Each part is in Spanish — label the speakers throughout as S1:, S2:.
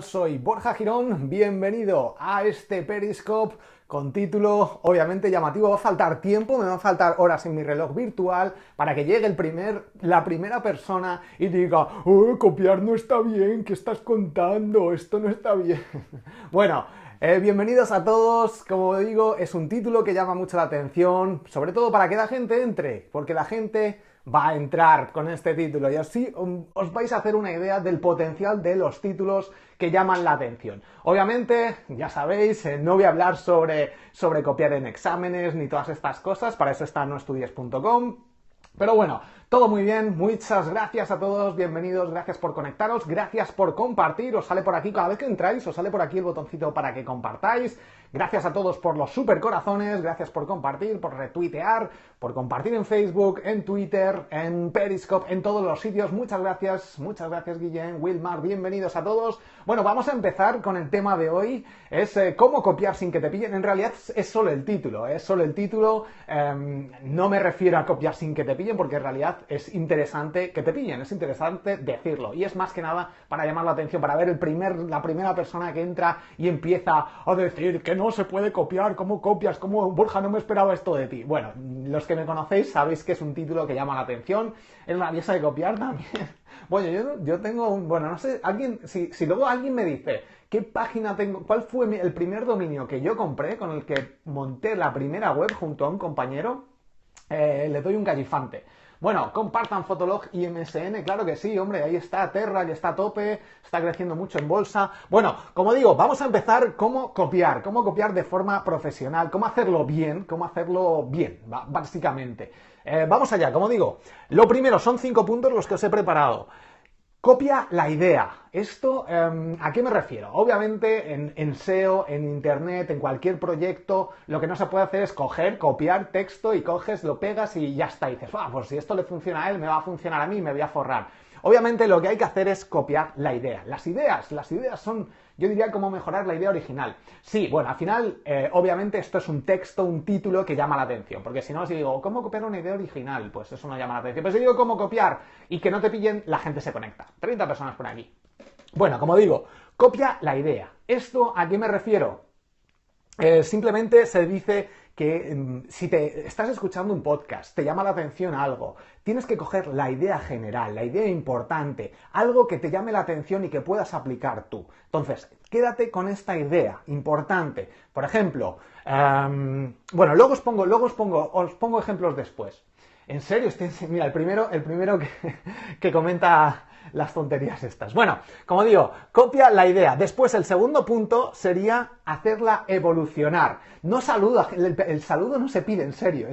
S1: Soy Borja Girón, bienvenido a este Periscope con título obviamente llamativo. Va a faltar tiempo, me van a faltar horas en mi reloj virtual para que llegue la primera persona y diga: "Oh, copiar no está bien, ¿qué estás contando? Esto no está bien". Bueno, bienvenidos a todos. Como digo, es un título que llama mucho la atención, sobre todo para que la gente entre, porque la gente va a entrar con este título y así os vais a hacer una idea del potencial de los títulos que llaman la atención. Obviamente, ya sabéis, no voy a hablar sobre copiar en exámenes ni todas estas cosas, para eso está noestudies.com. Pero bueno, todo muy bien, muchas gracias a todos, bienvenidos, gracias por conectaros, gracias por compartir, os sale por aquí, cada vez que entráis, os sale por aquí el botoncito para que compartáis. Gracias a todos por los super corazones, gracias por compartir, por retuitear, por compartir en Facebook, en Twitter, en Periscope, en todos los sitios. Muchas gracias Guillén, Wilmar, bienvenidos a todos. Bueno, vamos a empezar con el tema de hoy, es cómo copiar sin que te pillen. En realidad es solo el título, no me refiero a copiar sin que te pillen, porque en realidad es interesante que te pillen, es interesante decirlo. Y es más que nada para llamar la atención, para ver la primera persona que entra y empieza a decir que no se puede copiar, ¿cómo copias? ¿Cómo, Borja, no me esperaba esto de ti? Bueno, los que me conocéis sabéis que es un título que llama la atención, es rabiosa de copiar también. Bueno, yo tengo bueno, no sé, si luego alguien me dice qué página tengo, cuál fue el primer dominio que yo compré, con el que monté la primera web junto a un compañero, le doy un gallifante. Bueno, compartan Fotolog y MSN, claro que sí, hombre, ahí está Terra, que está a tope, está creciendo mucho en bolsa. Bueno, como digo, vamos a empezar cómo copiar de forma profesional, cómo hacerlo bien, básicamente. Vamos allá, como digo, lo primero son 5 puntos los que os he preparado. Copia la idea. ¿Esto a qué me refiero? Obviamente en SEO, en Internet, en cualquier proyecto, lo que no se puede hacer es copiar texto y coges, lo pegas y ya está. Y dices, pues si esto le funciona a él, me va a funcionar a mí, me voy a forrar. Obviamente lo que hay que hacer es copiar la idea. Las ideas son, yo diría, cómo mejorar la idea original. Sí, bueno, al final, obviamente esto es un texto, un título que llama la atención, porque si no, si digo, ¿cómo copiar una idea original? Pues eso no llama la atención. Pero si digo cómo copiar y que no te pillen, la gente se conecta. 30 personas por aquí. Bueno, como digo, copia la idea. ¿Esto a qué me refiero? Simplemente se dice que si te estás escuchando un podcast, te llama la atención algo, tienes que coger la idea general, la idea importante, algo que te llame la atención y que puedas aplicar tú. Entonces, quédate con esta idea importante. Por ejemplo, bueno, luego os pongo ejemplos después. En serio, mira, el primero que comenta las tonterías estas. Bueno, como digo, copia la idea. Después, el segundo punto sería hacerla evolucionar. No saluda, el saludo no se pide, en serio.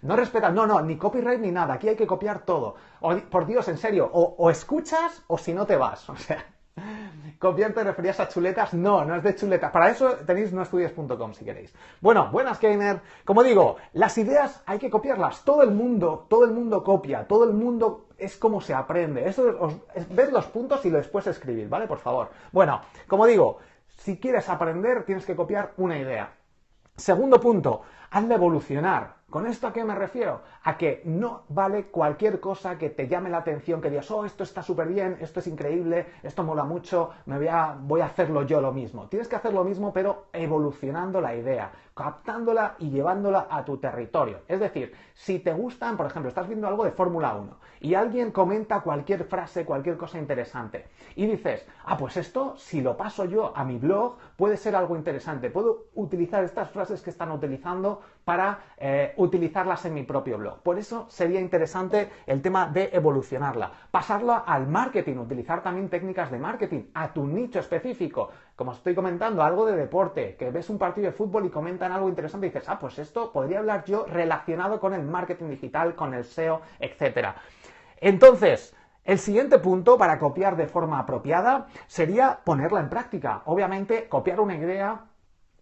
S1: No respeta, no, ni copyright ni nada. Aquí hay que copiar todo. Por Dios, en serio, o escuchas o si no te vas. O sea, ¿copiar te referías a chuletas? No es de chuletas. Para eso tenéis noestudies.com si queréis. Bueno, buenas gamer. Como digo, las ideas hay que copiarlas. Todo el mundo copia. Todo el mundo es como se aprende. Ved los puntos y después escribid, ¿vale? Por favor. Bueno, como digo, si quieres aprender tienes que copiar una idea. Segundo punto, hazla evolucionar. ¿Con esto a qué me refiero? A que no vale cualquier cosa que te llame la atención, que digas, esto está súper bien, esto es increíble, esto mola mucho, voy a hacerlo yo lo mismo. Tienes que hacer lo mismo, pero evolucionando la idea, captándola y llevándola a tu territorio. Es decir, si te gustan, por ejemplo, estás viendo algo de Fórmula 1 y alguien comenta cualquier frase, cualquier cosa interesante y dices, pues esto, si lo paso yo a mi blog, puede ser algo interesante. Puedo utilizar estas frases que están utilizando para utilizarlas en mi propio blog. Por eso sería interesante el tema de evolucionarla. Pasarla al marketing, utilizar también técnicas de marketing a tu nicho específico. Como estoy comentando, algo de deporte, que ves un partido de fútbol y comentan algo interesante y dices, pues esto podría hablar yo relacionado con el marketing digital, con el SEO, etc. Entonces, el siguiente punto para copiar de forma apropiada sería ponerla en práctica. Obviamente, copiar una idea,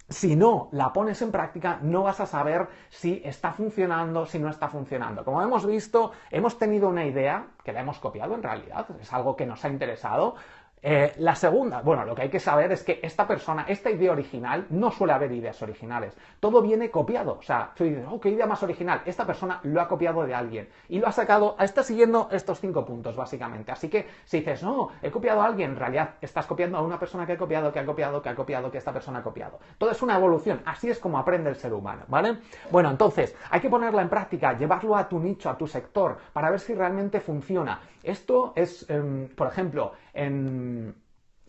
S1: si no la pones en práctica, no vas a saber si está funcionando, si no está funcionando. Como hemos visto, hemos tenido una idea que la hemos copiado en realidad, es algo que nos ha interesado. La segunda, bueno, lo que hay que saber es que esta idea original, no suele haber ideas originales. Todo viene copiado. O sea, tú dices, oh, qué idea más original. Esta persona lo ha copiado de alguien y lo ha sacado, está siguiendo estos 5 puntos, básicamente. Así que si dices, no, he copiado a alguien, en realidad estás copiando a una persona que ha copiado, que ha copiado, que ha copiado, que esta persona ha copiado. Todo es una evolución. Así es como aprende el ser humano, ¿vale? Bueno, entonces, hay que ponerla en práctica, llevarlo a tu nicho, a tu sector, para ver si realmente funciona. Esto es, por ejemplo, en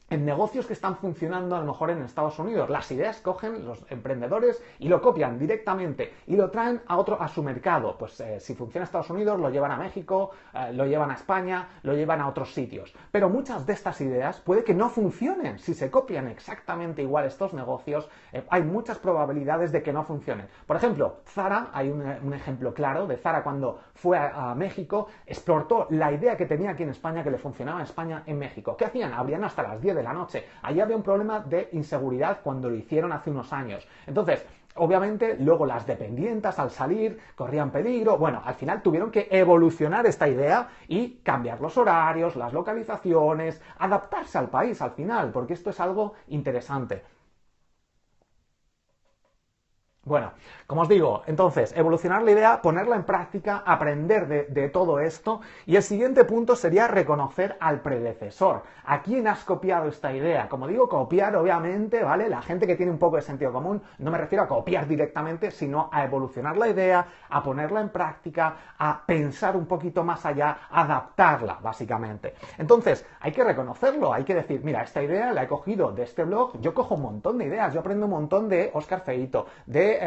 S1: negocios que están funcionando a lo mejor en Estados Unidos. Las ideas cogen los emprendedores y lo copian directamente y lo traen a su mercado. Pues si funciona en Estados Unidos, lo llevan a México, lo llevan a España, lo llevan a otros sitios. Pero muchas de estas ideas puede que no funcionen. Si se copian exactamente igual estos negocios, hay muchas probabilidades de que no funcionen. Por ejemplo, Zara, hay un ejemplo claro de Zara cuando fue a México, explotó la idea que tenía aquí en España, que le funcionaba en España, en México. ¿Qué hacían? Abrían hasta las 10 de la noche. Allí había un problema de inseguridad cuando lo hicieron hace unos años. Entonces, obviamente, luego las dependientas al salir corrían peligro. Bueno, al final tuvieron que evolucionar esta idea y cambiar los horarios, las localizaciones, adaptarse al país al final, porque esto es algo interesante. Bueno, como os digo, entonces, evolucionar la idea, ponerla en práctica, aprender de todo esto, y el siguiente punto sería reconocer al predecesor. ¿A quién has copiado esta idea? Como digo, copiar, obviamente, ¿vale? La gente que tiene un poco de sentido común, no me refiero a copiar directamente, sino a evolucionar la idea, a ponerla en práctica, a pensar un poquito más allá, adaptarla, básicamente. Entonces, hay que reconocerlo, hay que decir, mira, esta idea la he cogido de este blog, yo cojo un montón de ideas, yo aprendo un montón de Óscar Feito, de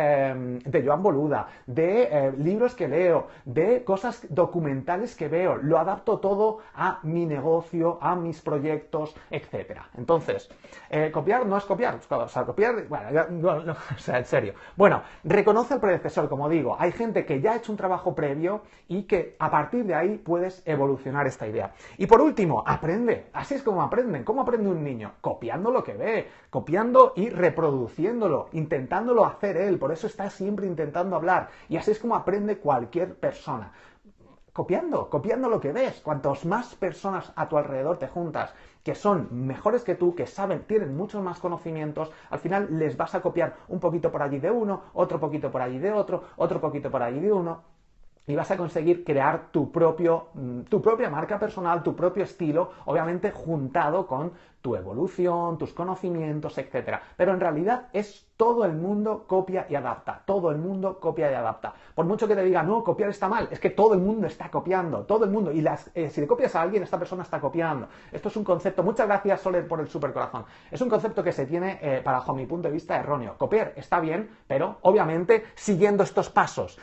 S1: Joan Boluda, de libros que leo, de cosas documentales que veo, lo adapto todo a mi negocio, a mis proyectos, etcétera. Entonces, copiar no es copiar, o sea, copiar, bueno, no, o sea, en serio. Bueno, reconoce al predecesor, como digo, hay gente que ya ha hecho un trabajo previo y que a partir de ahí puedes evolucionar esta idea. Y por último, aprende, así es como aprenden. ¿Cómo aprende un niño? Copiando lo que ve, copiando y reproduciéndolo, intentándolo hacer él. Por eso está siempre intentando hablar. Y así es como aprende cualquier persona. Copiando lo que ves. Cuantos más personas a tu alrededor te juntas que son mejores que tú, que saben, tienen muchos más conocimientos, al final les vas a copiar un poquito por allí de uno, otro poquito por allí de otro, otro poquito por allí de uno, y vas a conseguir crear tu propia marca personal, tu propio estilo, obviamente juntado con tu evolución, tus conocimientos, etcétera. Pero en realidad es todo el mundo copia y adapta. Todo el mundo copia y adapta. Por mucho que te diga, no, copiar está mal, es que todo el mundo está copiando. Todo el mundo. Y si le copias a alguien, esta persona está copiando. Esto es un concepto, muchas gracias Soler por el supercorazón. Es un concepto que se tiene, bajo mi punto de vista, erróneo. Copiar está bien, pero obviamente siguiendo estos pasos.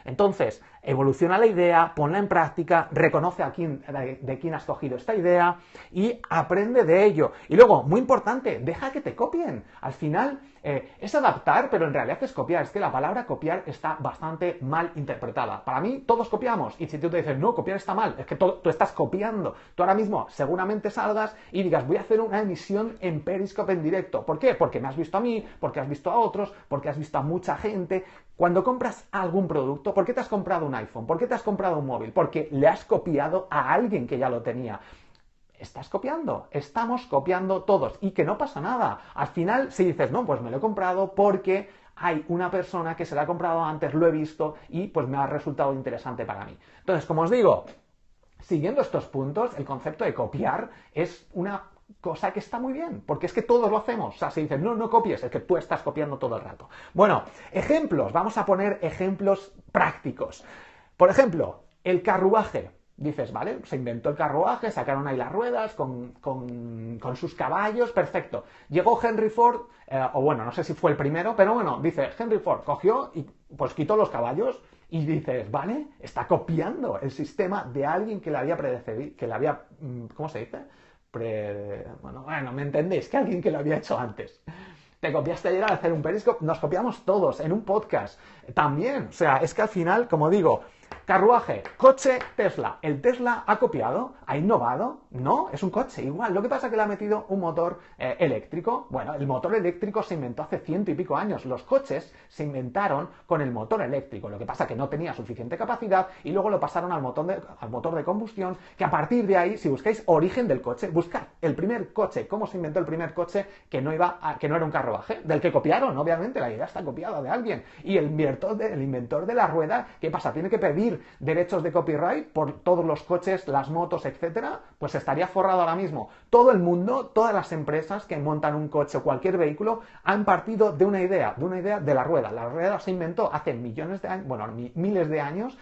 S1: Entonces, evoluciona la idea, ponla en práctica, reconoce de quién has cogido esta idea y aprende de ello. Y luego, muy importante, deja que te copien. Al final es adaptar, pero en realidad es copiar. Es que la palabra copiar está bastante mal interpretada. Para mí, todos copiamos. Y si tú te dices, no, copiar está mal, es que tú estás copiando. Tú ahora mismo seguramente salgas y digas, voy a hacer una emisión en Periscope en directo. ¿Por qué? Porque me has visto a mí, porque has visto a otros, porque has visto a mucha gente. Cuando compras algún producto, ¿por qué te has comprado un iPhone? ¿Por qué te has comprado un móvil? Porque le has copiado a alguien que ya lo tenía. Estás copiando, estamos copiando todos y que no pasa nada. Al final, si dices, no, pues me lo he comprado porque hay una persona que se lo ha comprado antes, lo he visto y pues me ha resultado interesante para mí. Entonces, como os digo, siguiendo estos puntos, el concepto de copiar es una cosa que está muy bien, porque es que todos lo hacemos. O sea, si dices, no, no copies, es que tú estás copiando todo el rato. Bueno, ejemplos, vamos a poner ejemplos prácticos. Por ejemplo, el carruaje. Dices, vale, se inventó el carruaje, sacaron ahí las ruedas con sus caballos, perfecto. Llegó Henry Ford, o bueno, no sé si fue el primero, pero bueno, dice, Henry Ford cogió y pues quitó los caballos y dices, vale, está copiando el sistema de alguien que le había predecedido, que le había, ¿cómo se dice? Bueno, me entendéis, que alguien que lo había hecho antes. Te copiaste ayer al hacer un Periscope, nos copiamos todos en un podcast también. O sea, es que al final, como digo, Carruaje, coche, Tesla. ¿El Tesla ha copiado? ¿Ha innovado? No, es un coche igual. Lo que pasa es que le ha metido un motor eléctrico. Bueno, el motor eléctrico se inventó hace 100 y pico años. Los coches se inventaron con el motor eléctrico. Lo que pasa es que no tenía suficiente capacidad y luego lo pasaron al motor de combustión, que a partir de ahí, si buscáis origen del coche, buscad el primer coche, cómo se inventó el primer coche que no era un carruaje, del que copiaron, obviamente, la idea está copiada de alguien. Y el inventor de la rueda, ¿qué pasa? Tiene que pedir derechos de copyright por todos los coches, las motos, etcétera, pues estaría forrado ahora mismo. Todo el mundo, todas las empresas que montan un coche o cualquier vehículo han partido de una idea de la rueda. La rueda se inventó hace millones de años, bueno, miles de años.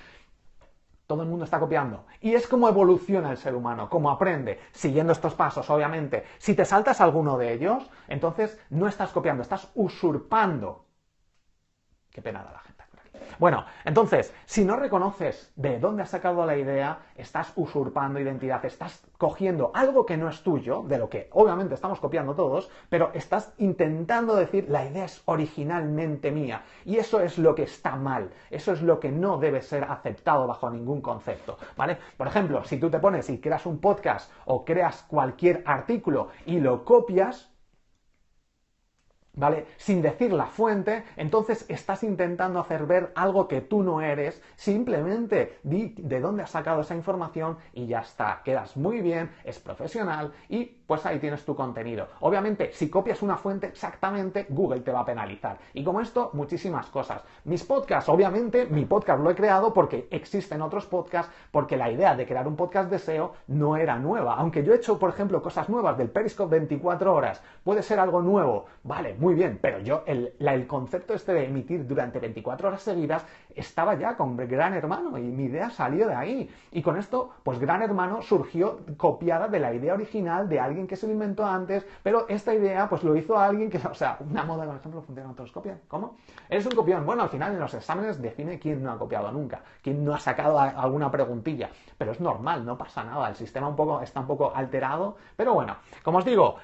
S1: Todo el mundo está copiando. Y es como evoluciona el ser humano, como aprende, siguiendo estos pasos, obviamente. Si te saltas alguno de ellos, entonces no estás copiando, estás usurpando. Qué pena da la gente. Bueno, entonces, si no reconoces de dónde has sacado la idea, estás usurpando identidad, estás cogiendo algo que no es tuyo, de lo que obviamente estamos copiando todos, pero estás intentando decir la idea es originalmente mía. Y eso es lo que está mal, eso es lo que no debe ser aceptado bajo ningún concepto, ¿vale? Por ejemplo, si tú te pones y creas un podcast o creas cualquier artículo y lo copias, ¿vale? Sin decir la fuente, entonces estás intentando hacer ver algo que tú no eres, simplemente di de dónde has sacado esa información y ya está, quedas muy bien, es profesional y pues ahí tienes tu contenido. Obviamente, si copias una fuente exactamente, Google te va a penalizar. Y como esto, muchísimas cosas. Mis podcasts, obviamente, mi podcast lo he creado porque existen otros podcasts, porque la idea de crear un podcast de SEO no era nueva. Aunque yo he hecho, por ejemplo, cosas nuevas del Periscope 24 horas, puede ser algo nuevo, vale, muy bien, pero yo, el concepto este de emitir durante 24 horas seguidas estaba ya con Gran Hermano y mi idea salió de ahí. Y con esto, pues Gran Hermano surgió copiada de la idea original de alguien que se lo inventó antes, pero esta idea pues lo hizo alguien que, o sea, una moda, por ejemplo, funciona, todos copian. ¿Cómo? ¿Eres un copión? Bueno, al final en los exámenes define quién no ha copiado nunca, quién no ha sacado alguna preguntilla, pero es normal, no pasa nada, el sistema está un poco alterado, pero bueno, como os digo,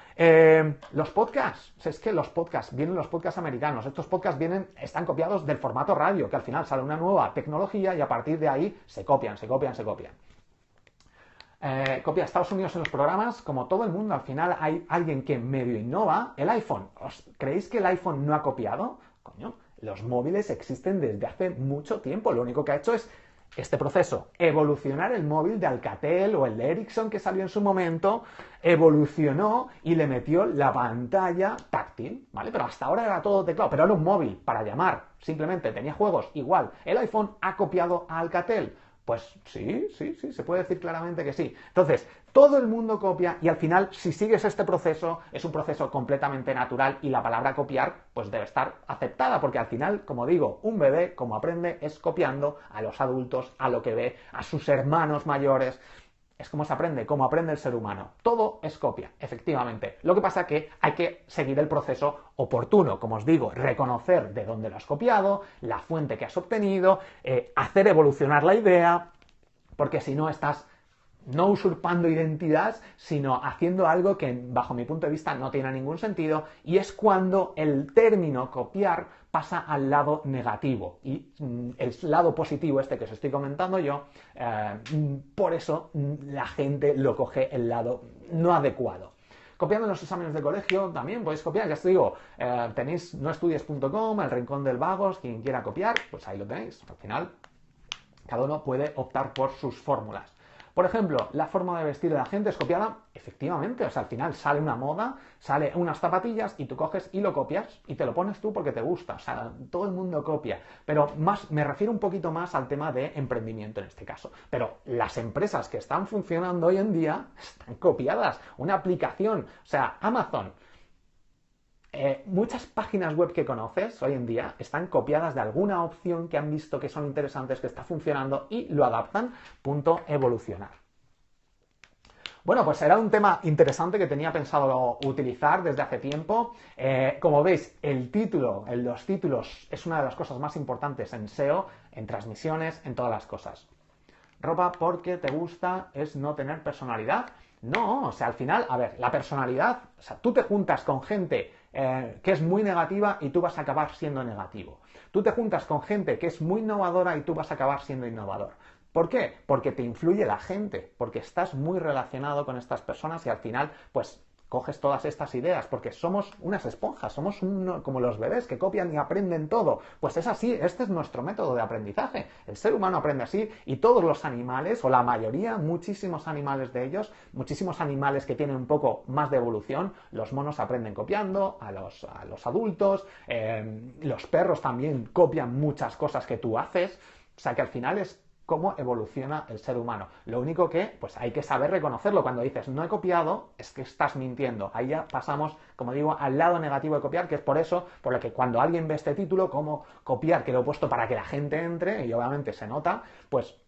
S1: los podcasts, es que los podcasts, vienen los podcasts americanos, estos podcasts están copiados del formato radio, que al final sale una nueva tecnología y a partir de ahí se copian. Copia a Estados Unidos en los programas, como todo el mundo, al final hay alguien que medio innova. El iPhone, ¿creéis que el iPhone no ha copiado? Coño, los móviles existen desde hace mucho tiempo, lo único que ha hecho es este proceso, evolucionar el móvil de Alcatel o el de Ericsson que salió en su momento, evolucionó y le metió la pantalla táctil, ¿vale? Pero hasta ahora era todo teclado, pero era un móvil para llamar, simplemente tenía juegos, igual. ¿El iPhone ha copiado a Alcatel? Pues sí, se puede decir claramente que sí. Entonces, todo el mundo copia y al final, si sigues este proceso, es un proceso completamente natural y la palabra copiar, pues debe estar aceptada, porque al final, como digo, un bebé, como aprende, es copiando a los adultos, a lo que ve, a sus hermanos mayores. Es como se aprende, como aprende el ser humano. Todo es copia, efectivamente. Lo que pasa es que hay que seguir el proceso oportuno, como os digo, reconocer de dónde lo has copiado, la fuente que has obtenido, hacer evolucionar la idea, porque si no estás no usurpando identidad, sino haciendo algo que, bajo mi punto de vista, no tiene ningún sentido, y es cuando el término copiar pasa al lado negativo. Y el lado positivo este que os estoy comentando yo, por eso la gente lo coge el lado no adecuado. Copiando en los exámenes de colegio también podéis copiar, ya os digo, tenéis noestudies.com, el rincón del vagos, quien quiera copiar, pues ahí lo tenéis. Al final, cada uno puede optar por sus fórmulas. Por ejemplo, la forma de vestir de la gente es copiada, efectivamente, o sea, al final sale una moda, sale unas zapatillas y tú coges y lo copias y te lo pones tú porque te gusta, o sea, todo el mundo copia, pero me refiero un poquito más al tema de emprendimiento en este caso, pero las empresas que están funcionando hoy en día están copiadas, una aplicación, o sea, Amazon. Muchas páginas web que conoces hoy en día están copiadas de alguna opción que han visto que son interesantes, que está funcionando y lo adaptan, punto evolucionar. Bueno, pues era un tema interesante que tenía pensado utilizar desde hace tiempo. Como veis, los títulos es una de las cosas más importantes en SEO, en transmisiones, en todas las cosas. Ropa porque te gusta es no tener personalidad. No, o sea, al final, a ver, la personalidad, o sea, tú te juntas con gente que es muy negativa y tú vas a acabar siendo negativo. Tú te juntas con gente que es muy innovadora y tú vas a acabar siendo innovador. ¿Por qué? Porque te influye la gente, porque estás muy relacionado con estas personas y al final, pues, coges todas estas ideas, porque somos unas esponjas, somos como los bebés que copian y aprenden todo. Pues es así, este es nuestro método de aprendizaje. El ser humano aprende así y todos los animales, o la mayoría, muchísimos animales de ellos, muchísimos animales que tienen un poco más de evolución, los monos aprenden copiando a los adultos, los perros también copian muchas cosas que tú haces, o sea que al final es cómo evoluciona el ser humano. Lo único que, pues hay que saber reconocerlo. Cuando dices, no he copiado, es que estás mintiendo. Ahí ya pasamos, como digo, al lado negativo de copiar, que es por eso, por lo que cuando alguien ve este título, cómo copiar, que lo he puesto para que la gente entre, y obviamente se nota, pues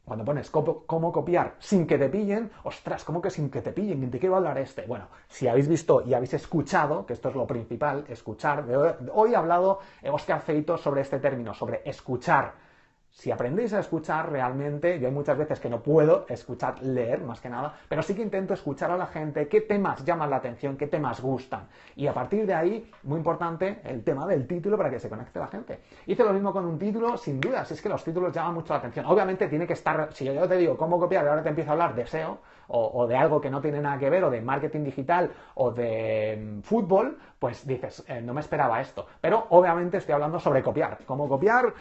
S1: cuando pones cómo copiar sin que te pillen, ostras, ¿cómo que sin que te pillen? ¿De qué va a hablar este? Bueno, si habéis visto y habéis escuchado, que esto es lo principal, escuchar, hoy ha hablado Óscar Feito sobre este término, sobre escuchar. Si aprendéis a escuchar realmente, yo hay muchas veces que no puedo escuchar, leer más que nada, pero sí que intento escuchar a la gente, qué temas llaman la atención, qué temas gustan. Y a partir de ahí, muy importante, el tema del título para que se conecte la gente. Hice lo mismo con un título, sin duda, si es que los títulos llaman mucho la atención. Obviamente tiene que estar, si yo te digo cómo copiar y ahora te empiezo a hablar de SEO, o de algo que no tiene nada que ver, o de marketing digital, o de fútbol, pues dices, no me esperaba esto. Pero obviamente estoy hablando sobre copiar. Cómo copiar,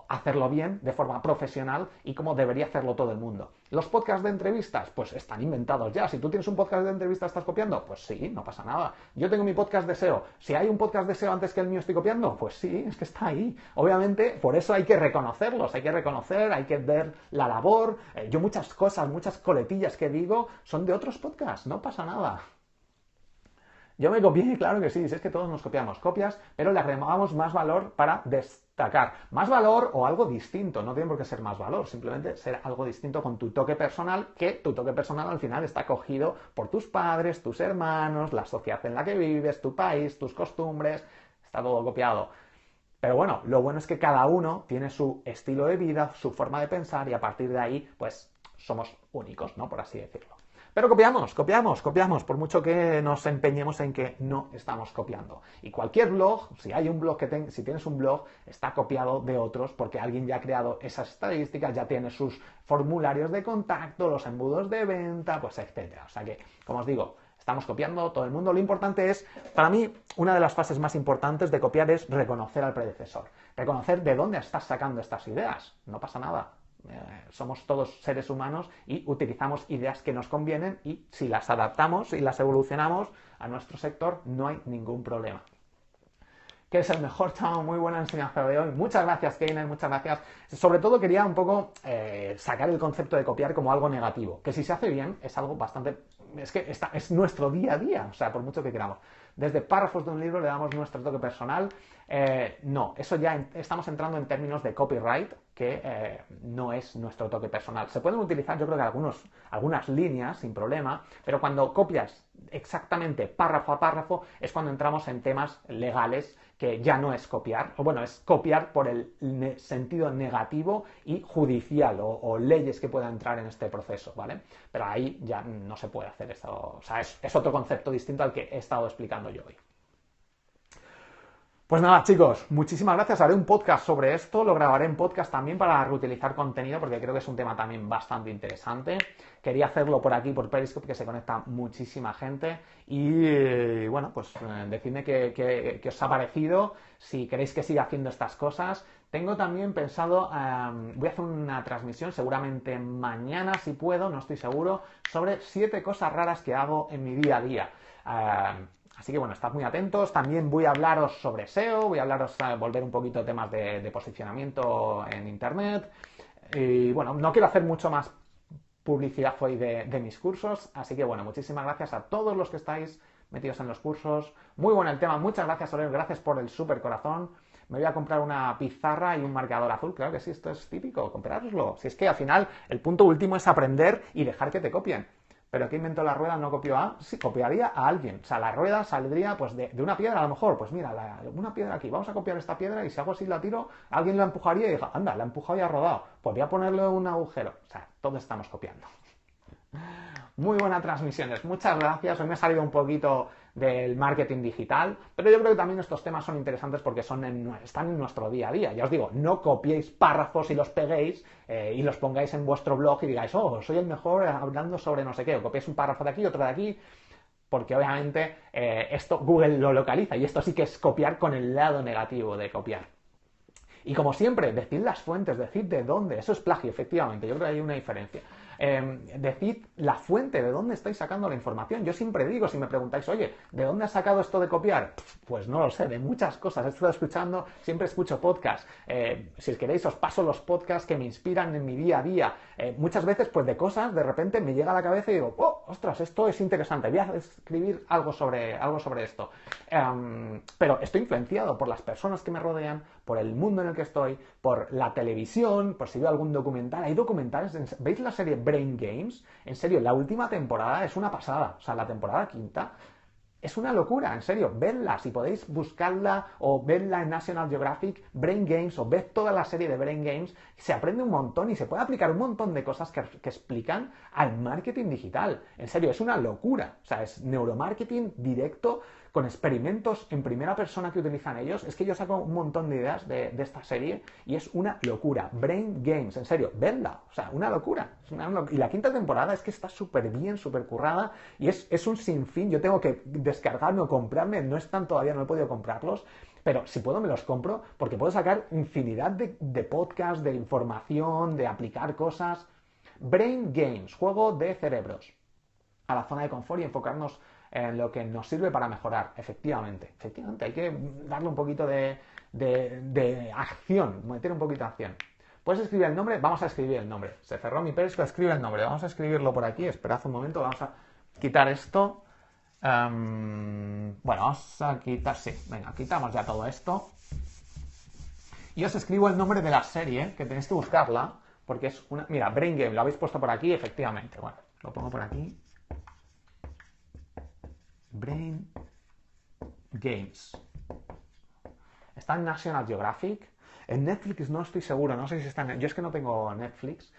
S1: hacerlo bien, de forma profesional y como debería hacerlo todo el mundo. Los podcasts de entrevistas, pues están inventados ya. Si tú tienes un podcast de entrevistas, ¿estás copiando? Pues sí, no pasa nada. Yo tengo mi podcast de SEO. Si hay un podcast de SEO antes que el mío, ¿estoy copiando? Pues sí, es que está ahí. Obviamente, por eso hay que reconocerlos, hay que reconocer, hay que ver la labor. Yo muchas cosas, muchas coletillas que digo son de otros podcasts, no pasa nada. Yo me copié, claro que sí, si es que todos nos copiamos copias, pero le agregamos más valor para destacar. Más valor o algo distinto, no tiene por qué ser más valor, simplemente ser algo distinto con tu toque personal, que tu toque personal al final está cogido por tus padres, tus hermanos, la sociedad en la que vives, tu país, tus costumbres, está todo copiado. Pero bueno, lo bueno es que cada uno tiene su estilo de vida, su forma de pensar y a partir de ahí, pues somos únicos, ¿no? Por así decirlo. Pero copiamos, por mucho que nos empeñemos en que no estamos copiando. Y cualquier blog, si hay un blog si tienes un blog, está copiado de otros porque alguien ya ha creado esas estadísticas, ya tiene sus formularios de contacto, los embudos de venta, pues etcétera. O sea que, como os digo, estamos copiando todo el mundo. Lo importante es, para mí, una de las fases más importantes de copiar es reconocer al predecesor. Reconocer de dónde estás sacando estas ideas. No pasa nada. Somos todos seres humanos y utilizamos ideas que nos convienen y si las adaptamos y las evolucionamos a nuestro sector no hay ningún problema. Que es el mejor, chao, muy buena enseñanza de hoy. Muchas gracias, Keiner, muchas gracias. Sobre todo quería un poco sacar el concepto de copiar como algo negativo, que si se hace bien es algo bastante... Es que es nuestro día a día, o sea, por mucho que queramos. Desde párrafos de un libro le damos nuestro toque personal. No, eso ya estamos entrando en términos de copyright, que no es nuestro toque personal. Se pueden utilizar, yo creo que algunas líneas sin problema, pero cuando copias exactamente párrafo a párrafo es cuando entramos en temas legales que ya no es copiar, o bueno, es copiar por el sentido negativo y judicial o leyes que puedan entrar en este proceso, ¿vale? Pero ahí ya no se puede hacer eso, o sea, es otro concepto distinto al que he estado explicando yo hoy. Pues nada, chicos, muchísimas gracias. Haré un podcast sobre esto, lo grabaré en podcast también para reutilizar contenido porque creo que es un tema también bastante interesante. Quería hacerlo por aquí, por Periscope, que se conecta muchísima gente. Y bueno, pues decidme qué os ha parecido, si queréis que siga haciendo estas cosas. Tengo también pensado, voy a hacer una transmisión, seguramente mañana si puedo, no estoy seguro, sobre 7 cosas raras que hago en mi día a día. Así que bueno, estad muy atentos. También voy a hablaros sobre SEO, voy a volver un poquito temas de posicionamiento en Internet. Y bueno, no quiero hacer mucho más publicidad hoy de mis cursos. Así que bueno, muchísimas gracias a todos los que estáis metidos en los cursos. Muy bueno el tema. Muchas gracias, Aurelio. Gracias por el súper corazón. Me voy a comprar una pizarra y un marcador azul. Claro que sí, esto es típico. Comprároslo. Si es que al final el punto último es aprender y dejar que te copien. Pero ¿qué inventó la rueda? ¿No copió a? Sí, copiaría a alguien. O sea, la rueda saldría pues de una piedra a lo mejor. Pues mira, una piedra aquí. Vamos a copiar esta piedra y si hago así la tiro, alguien la empujaría y diga, anda, la ha empujado y ha rodado. Pues voy a ponerle un agujero. O sea, todos estamos copiando. Muy buenas transmisiones, muchas gracias. Hoy me he salido un poquito del marketing digital, pero yo creo que también estos temas son interesantes porque están en nuestro día a día. Ya os digo, no copiéis párrafos y los peguéis y los pongáis en vuestro blog y digáis, oh, soy el mejor hablando sobre no sé qué, o copiéis un párrafo de aquí, otro de aquí, porque obviamente esto Google lo localiza y esto sí que es copiar con el lado negativo de copiar. Y como siempre, decid las fuentes, decid de dónde. Eso es plagio, efectivamente. Yo creo que hay una diferencia. Decid la fuente, de dónde estáis sacando la información. Yo siempre digo, si me preguntáis, oye, ¿de dónde has sacado esto de copiar? Pues no lo sé, de muchas cosas. He estado escuchando, siempre escucho podcasts. Si queréis, os paso los podcasts que me inspiran en mi día a día. Muchas veces, pues de cosas, de repente me llega a la cabeza y digo, oh, ostras, esto es interesante, voy a escribir algo sobre esto. Pero estoy influenciado por las personas que me rodean, por el mundo en el que estoy, por la televisión, por si veo algún documental. Hay documentales, ¿veis la serie Brain Games? En serio, la última temporada es una pasada. O sea, la temporada quinta es una locura, en serio. Vedla, si podéis buscarla o vedla en National Geographic, Brain Games, o ved toda la serie de Brain Games. Se aprende un montón y se puede aplicar un montón de cosas que explican al marketing digital. En serio, es una locura. O sea, es neuromarketing directo con experimentos en primera persona que utilizan ellos. Es que yo saco un montón de ideas de esta serie y es una locura. Brain Games, en serio, vedla. O sea, una locura. Y la quinta temporada es que está súper bien, súper currada y es un sinfín. Yo tengo que descargarme o comprarme, no están todavía, no he podido comprarlos, pero si puedo me los compro porque puedo sacar infinidad de podcasts, de información, de aplicar cosas. Brain Games, juego de cerebros. A la zona de confort y enfocarnos en lo que nos sirve para mejorar. Efectivamente, hay que darle un poquito de acción, meter un poquito de acción. ¿Puedes escribir el nombre? Vamos a escribir el nombre. Se cerró mi Periscope, escribe el nombre. Vamos a escribirlo por aquí. Esperad un momento, vamos a quitar esto. Bueno, vamos a quitar, sí, venga, quitamos ya todo esto. Y os escribo el nombre de la serie, que tenéis que buscarla, porque es una... Mira, Brain Game, lo habéis puesto por aquí, efectivamente. Bueno, lo pongo por aquí. Brain Games. Está en National Geographic. En Netflix no estoy seguro, no sé si está en... Yo es que no tengo Netflix,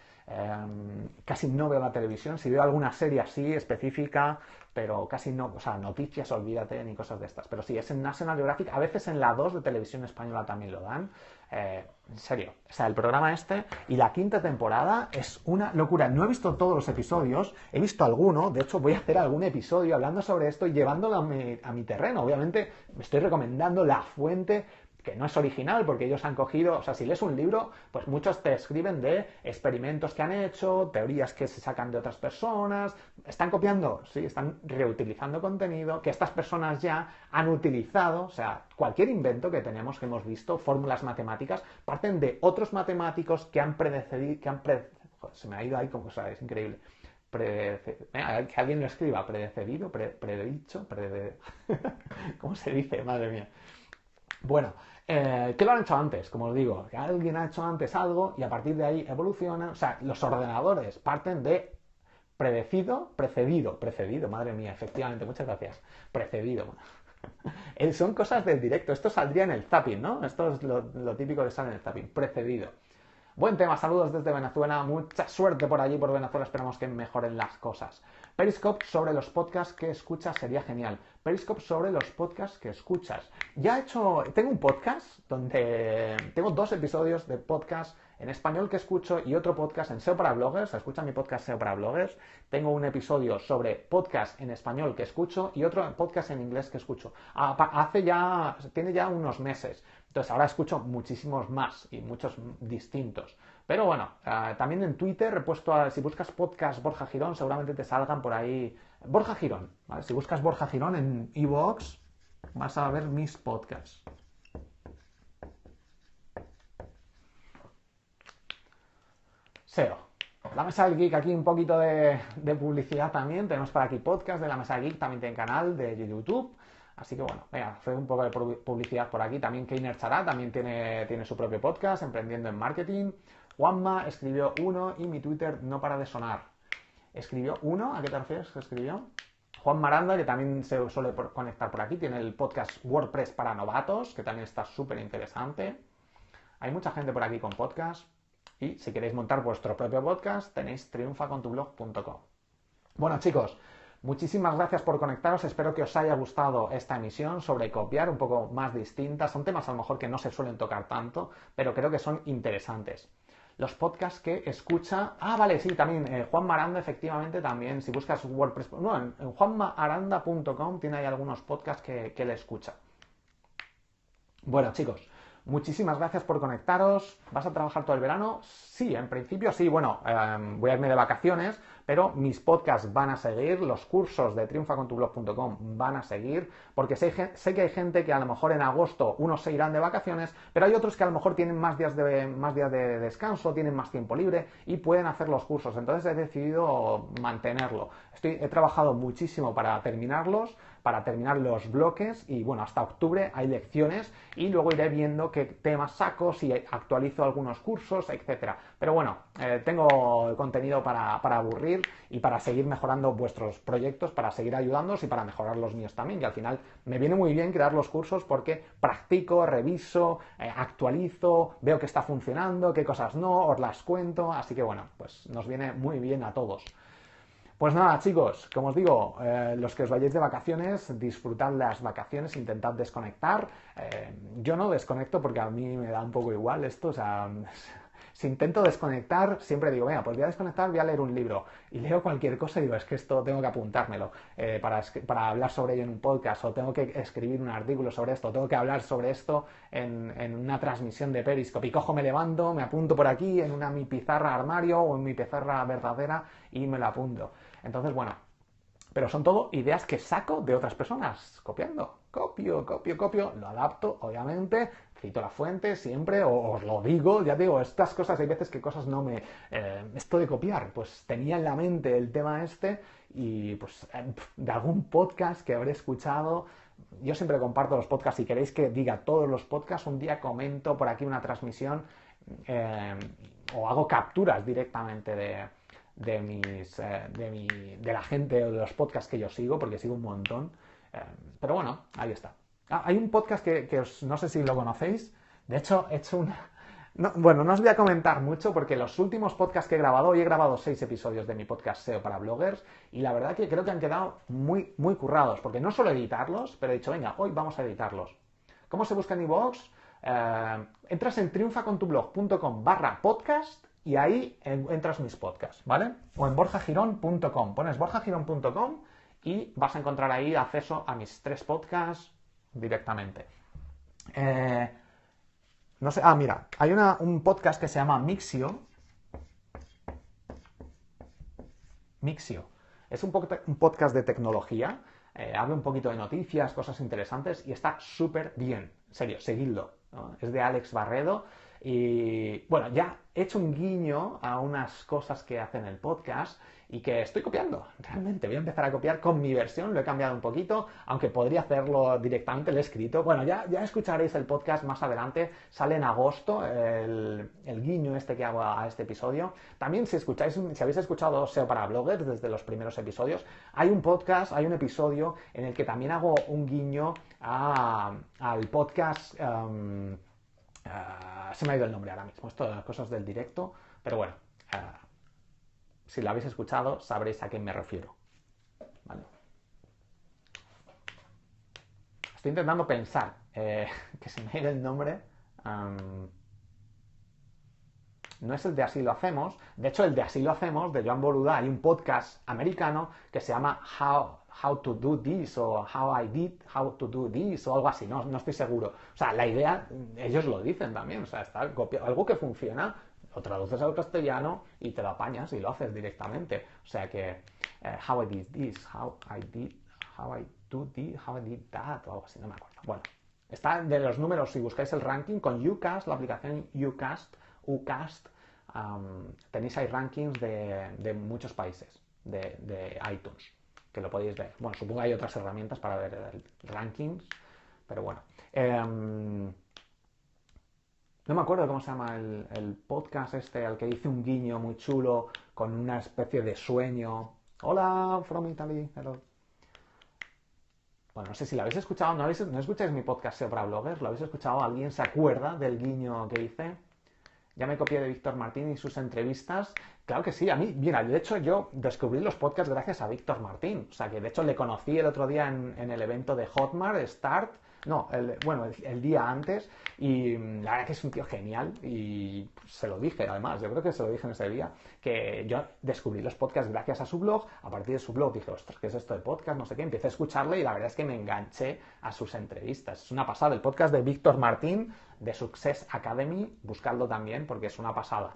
S1: casi no veo la televisión, si veo alguna serie así específica, pero casi no, o sea, noticias, olvídate, ni cosas de estas. Pero sí, es en National Geographic, a veces en la 2 de Televisión Española también lo dan. En serio, o sea, el programa este y la quinta temporada es una locura. No he visto todos los episodios, he visto alguno, de hecho voy a hacer algún episodio hablando sobre esto y llevándolo a mi terreno. Obviamente me estoy recomendando la fuente, que no es original porque ellos han cogido, o sea, si lees un libro, pues muchos te escriben de experimentos que han hecho, teorías que se sacan de otras personas, están copiando, sí, están reutilizando contenido que estas personas ya han utilizado, o sea, cualquier invento que tenemos, que hemos visto, fórmulas matemáticas, parten de otros matemáticos que han predecido, joder, se me ha ido ahí como, o sea, es increíble. Que alguien lo escriba, predecido, predicho, ¿cómo se dice? Madre mía. Bueno, ¿qué lo han hecho antes? Como os digo, que alguien ha hecho antes algo y a partir de ahí evoluciona. O sea, los ordenadores parten de precedido, madre mía, efectivamente, muchas gracias. Precedido. Son cosas del directo, esto saldría en el zapping, ¿no? Esto es lo típico que sale en el zapping, precedido. Buen tema, saludos desde Venezuela, mucha suerte por allí, por Venezuela, esperamos que mejoren las cosas. Periscope sobre los podcasts que escuchas sería genial. Periscope sobre los podcasts que escuchas. Tengo un podcast donde tengo 2 episodios de podcast en español que escucho y otro podcast en SEO para bloggers. Escucha mi podcast SEO para bloggers. Tengo un episodio sobre podcast en español que escucho y otro podcast en inglés que escucho. Tiene ya unos meses. Entonces ahora escucho muchísimos más y muchos distintos. Pero bueno, también en Twitter he puesto, si buscas podcast Borja Girón, seguramente te salgan por ahí Borja Girón, ¿vale? Si buscas Borja Girón en iVoox, vas a ver mis podcasts. SEO. La Mesa del Geek, aquí un poquito de publicidad también. Tenemos por aquí podcast de La Mesa del Geek, también tiene canal de YouTube. Así que bueno, venga, hacer un poco de publicidad por aquí. También Keiner Chará también tiene su propio podcast, Emprendiendo en Marketing. Juanma escribió uno y mi Twitter no para de sonar. ¿Escribió uno? ¿A qué te refieres que escribió? Juan Maranda, que también se suele conectar por aquí, tiene el podcast WordPress para novatos, que también está súper interesante. Hay mucha gente por aquí con podcast. Y si queréis montar vuestro propio podcast, tenéis triunfacontublog.com. Bueno, chicos, muchísimas gracias por conectaros. Espero que os haya gustado esta emisión sobre copiar, un poco más distinta. Son temas a lo mejor que no se suelen tocar tanto, pero creo que son interesantes. Los podcasts que escucha... Ah, vale, sí, también Juanma Aranda, efectivamente, también. Si buscas WordPress... No, en juanmaaranda.com tiene ahí algunos podcasts que él escucha. Bueno, chicos, muchísimas gracias por conectaros. ¿Vas a trabajar todo el verano? Sí, en principio sí. Bueno, voy a irme de vacaciones, pero mis podcasts van a seguir, los cursos de triunfacontublog.com van a seguir, porque sé que hay gente que a lo mejor en agosto unos se irán de vacaciones, pero hay otros que a lo mejor tienen más días de descanso, tienen más tiempo libre y pueden hacer los cursos. Entonces he decidido mantenerlo. He trabajado muchísimo para terminarlos, para terminar los bloques y bueno, hasta octubre hay lecciones y luego iré viendo qué temas saco, si actualizo algunos cursos, etcétera. Pero bueno, tengo contenido para aburrir y para seguir mejorando vuestros proyectos, para seguir ayudándoos y para mejorar los míos también, que al final me viene muy bien crear los cursos porque practico, reviso, actualizo, veo que está funcionando, qué cosas no, os las cuento, así que bueno, pues nos viene muy bien a todos. Pues nada, chicos, como os digo, los que os vayáis de vacaciones, disfrutad las vacaciones, intentad desconectar. Yo no desconecto porque a mí me da un poco igual esto, o sea, si intento desconectar, siempre digo, venga, pues voy a desconectar, voy a leer un libro. Y leo cualquier cosa y digo, es que esto tengo que apuntármelo para hablar sobre ello en un podcast, o tengo que escribir un artículo sobre esto, o tengo que hablar sobre esto en una transmisión de Periscope. Y cojo, me levanto, me apunto por aquí, en mi pizarra armario o en mi pizarra verdadera y me lo apunto. Entonces, bueno, pero son todo ideas que saco de otras personas, copiando. Copio, lo adapto, obviamente, cito la fuente siempre, o os lo digo, ya digo, estas cosas, hay veces que cosas no me... esto de copiar, pues tenía en la mente el tema este y pues de algún podcast que habré escuchado, yo siempre comparto los podcasts, si queréis que diga todos los podcasts, un día comento por aquí una transmisión o hago capturas directamente de la gente o de los podcasts que yo sigo, porque sigo un montón. Pero bueno, ahí está. Hay un podcast que no sé si lo conocéis. De hecho, he hecho una... No, bueno, no os voy a comentar mucho porque los últimos podcasts que he grabado, hoy he grabado 6 episodios de mi podcast SEO para bloggers y la verdad que creo que han quedado muy, muy currados, porque no solo editarlos, pero he dicho, venga, hoy vamos a editarlos. ¿Cómo se busca en iVoox? Entras en triunfacontublog.com/podcast y ahí entras mis podcasts, ¿vale? O en borjagirón.com. Pones borjagirón.com y vas a encontrar ahí acceso a mis 3 podcasts directamente. No sé, mira, hay un podcast que se llama Mixio. Mixio. Es un podcast de tecnología. Habla un poquito de noticias, cosas interesantes y está súper bien. En serio, seguidlo, ¿no? Es de Alex Barredo. Y bueno, ya he hecho un guiño a unas cosas que hace en el podcast y que estoy copiando. Realmente voy a empezar a copiar con mi versión, lo he cambiado un poquito, aunque podría hacerlo directamente, lo he escrito. Bueno, ya escucharéis el podcast más adelante, sale en agosto el guiño este que hago a este episodio. También si habéis escuchado SEO para bloggers desde los primeros episodios, hay un podcast, hay un episodio en el que también hago un guiño al podcast... se me ha ido el nombre ahora mismo, esto de las cosas del directo, pero bueno, si lo habéis escuchado sabréis a quién me refiero, ¿vale? Estoy intentando pensar, que se me ha ido el nombre. No es el de Así lo hacemos. De hecho, el de Así lo hacemos, de Joan Boluda, hay un podcast americano que se llama How to do this o How to do this o algo así, no estoy seguro. O sea, la idea, ellos lo dicen también, o sea, está copiado. Algo que funciona, lo traduces al castellano y te lo apañas y lo haces directamente. O sea que, how I did this, how I do this, how I did that, o algo así, no me acuerdo. Bueno, está de los números, si buscáis el ranking con Ucast, la aplicación Ucast, tenéis ahí rankings de muchos países de iTunes, que lo podéis ver. Bueno, supongo que hay otras herramientas para ver rankings, pero bueno. No me acuerdo cómo se llama el podcast este al que hice un guiño muy chulo con una especie de sueño. Hola, from Italy, hello. Bueno, no sé si lo habéis escuchado, no escucháis mi podcast SEO para bloggers, ¿lo habéis escuchado? ¿Alguien se acuerda del guiño que hice? Ya me copié de Víctor Martín y sus entrevistas. Claro que sí, a mí, mira, de hecho yo descubrí los podcasts gracias a Víctor Martín. O sea, que de hecho le conocí el otro día en el evento de Hotmart, Start, no, el día antes, y la verdad que es un tío genial, y se lo dije además, yo creo que se lo dije en ese día, que yo descubrí los podcasts gracias a su blog. A partir de su blog dije, ostras, ¿qué es esto de podcast? No sé qué, empecé a escucharle y la verdad es que me enganché a sus entrevistas. Es una pasada, el podcast de Víctor Martín, de Success Academy, buscadlo también porque es una pasada.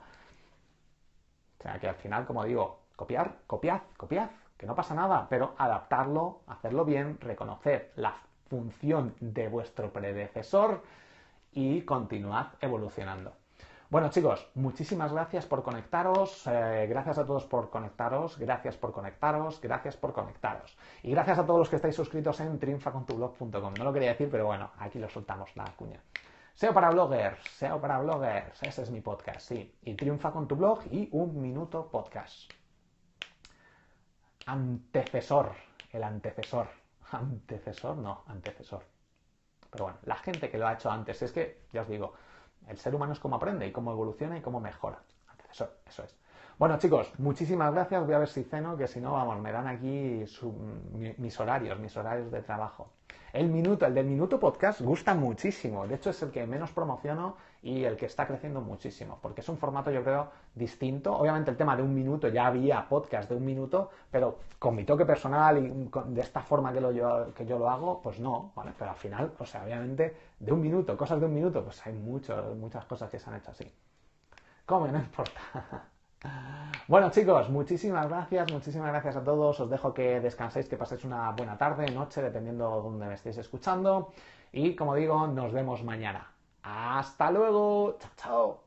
S1: O sea, que al final, como digo, copiad, que no pasa nada, pero adaptarlo, hacerlo bien, reconocer la función de vuestro predecesor y continuad evolucionando. Bueno, chicos, muchísimas gracias por conectaros, gracias a todos por conectaros, gracias por conectaros, gracias por conectaros. Y gracias a todos los que estáis suscritos en triunfacontublog.com. No lo quería decir, pero bueno, aquí lo soltamos, la cuña. SEO para bloggers, ese es mi podcast, sí. Y Triunfa con tu blog y Un Minuto Podcast. Antecesor. Pero bueno, la gente que lo ha hecho antes, es que, ya os digo, el ser humano es cómo aprende y cómo evoluciona y cómo mejora. Antecesor, eso es. Bueno, chicos, muchísimas gracias. Voy a ver si ceno, que si no, vamos, me dan aquí mis horarios de trabajo. El del Minuto Podcast gusta muchísimo. De hecho, es el que menos promociono y el que está creciendo muchísimo, porque es un formato, yo creo, distinto. Obviamente el tema de 1 minuto, ya había podcast de 1 minuto, pero con mi toque personal y de esta forma que yo lo hago, pues no, ¿vale? Pero al final, o sea, obviamente, de 1 minuto, cosas de 1 minuto, pues hay muchas cosas que se han hecho así. ¿Cómo? No importa. Bueno, chicos, muchísimas gracias a todos. Os dejo que descanséis, que paséis una buena tarde, noche, dependiendo de dónde me estéis escuchando. Y como digo, nos vemos mañana. ¡Hasta luego! ¡Chao, chao!